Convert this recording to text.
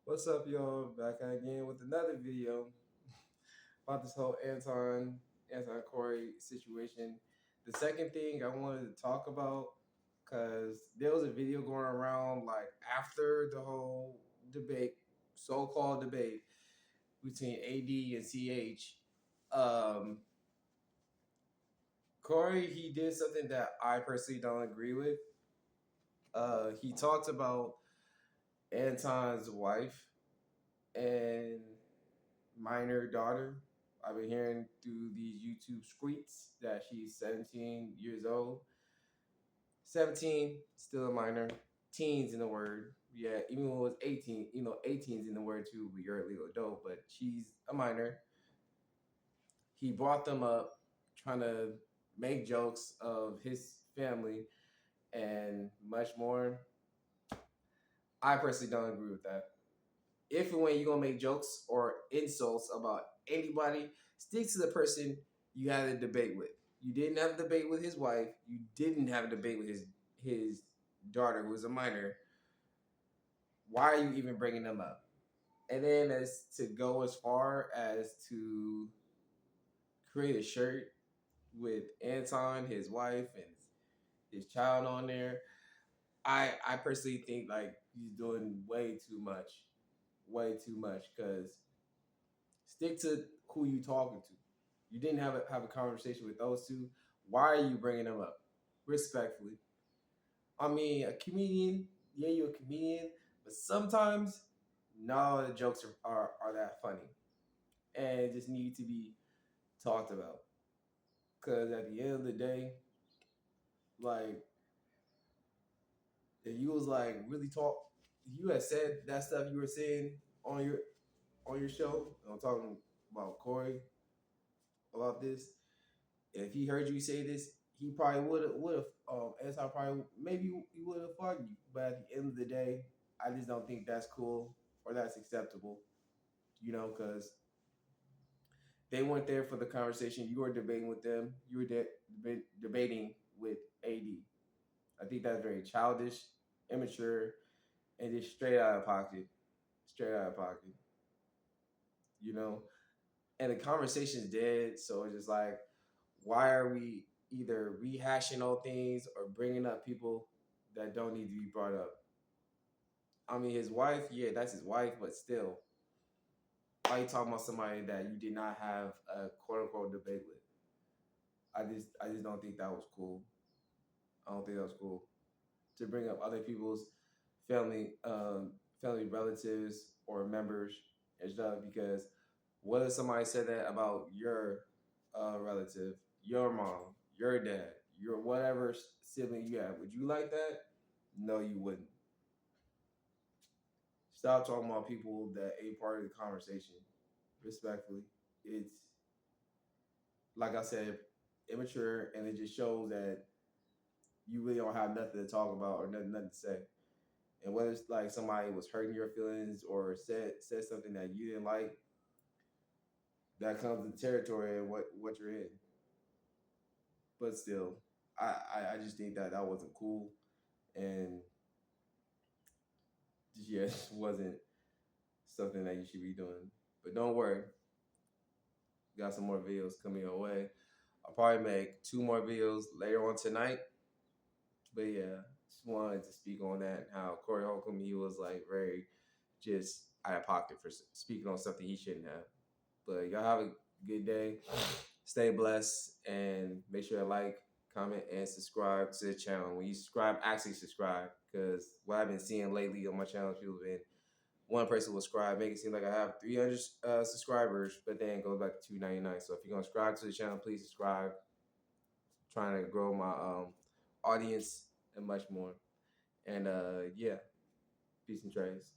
What's up, y'all? Back again with another video about this whole Anton Corey situation. The second thing I wanted to talk about, because there was a video going around like after the whole debate, so-called debate between AD and CH. Um, Corey, he did something that I personally don't agree with. He talked about Anton's wife and minor daughter. I've been hearing through these YouTube squeaks that she's 17 years old. 17, still a minor. Teens in the word. Yeah, even when it was 18, 18's in the word too, but you're a legal adult, but she's a minor. He brought them up trying to make jokes of his family and much more. I personally don't agree with that. If and when you're gonna make jokes or insults about anybody, stick to the person you had a debate with. You didn't have a debate with his wife. You didn't have a debate with his daughter, who was a minor. Why are you even bringing them up? And then as to go as far as to create a shirt with Anton, his wife, and his child on there. I personally think like he's doing way too much. Because stick to who you talking to. You didn't have a conversation with those two. Why are you bringing them up? Respectfully. I mean, a comedian, yeah, you're a comedian, but sometimes not all the jokes are that funny and just need to be talked about. Because at the end of the day, like, if you was like really talk, if you had said that stuff you were saying on your show, and I'm talking about Corey about this, if he heard you say this, he probably would have as I probably maybe he would have fought you. But at the end of the day, I just don't think that's cool or that's acceptable. Because they weren't there for the conversation. You were debating with them. You were debating with AD. I think that's very childish, immature, and just straight out of pocket. Straight out of pocket. You know, and the conversation's dead. So it's just like, why are we either rehashing old things or bringing up people that don't need to be brought up? I mean, his wife, yeah, that's his wife, but still, why are you talking about somebody that you did not have a quote unquote debate with? I just don't think that was cool. I don't think that was cool to bring up other people's family relatives or members and stuff. Because what if somebody said that about your relative, your mom, your dad, your whatever sibling you have? Would you like that? No, you wouldn't. Stop talking about people that ain't part of the conversation. Respectfully, it's like I said, immature, and it just shows that you really don't have nothing to talk about or nothing to say. And whether it's like somebody was hurting your feelings or said something that you didn't like, that comes in territory and what you're in. But still, I just think that that wasn't cool, and yeah, wasn't something that you should be doing. But don't worry, got some more videos coming your way. I'll probably make 2 more videos later on tonight. But yeah, just wanted to speak on that. How Corey Holcomb, he was like very just out of pocket for speaking on something he shouldn't have. But y'all have a good day. Stay blessed and make sure to like, comment, and subscribe to the channel. When you subscribe, actually subscribe, because what I've been seeing lately on my channel, people have been one person will subscribe, make it seem like I have 300 subscribers, but then it goes back to 299. So if you're gonna subscribe to the channel, please subscribe. Trying to grow my audience and much more. And yeah, peace and trades.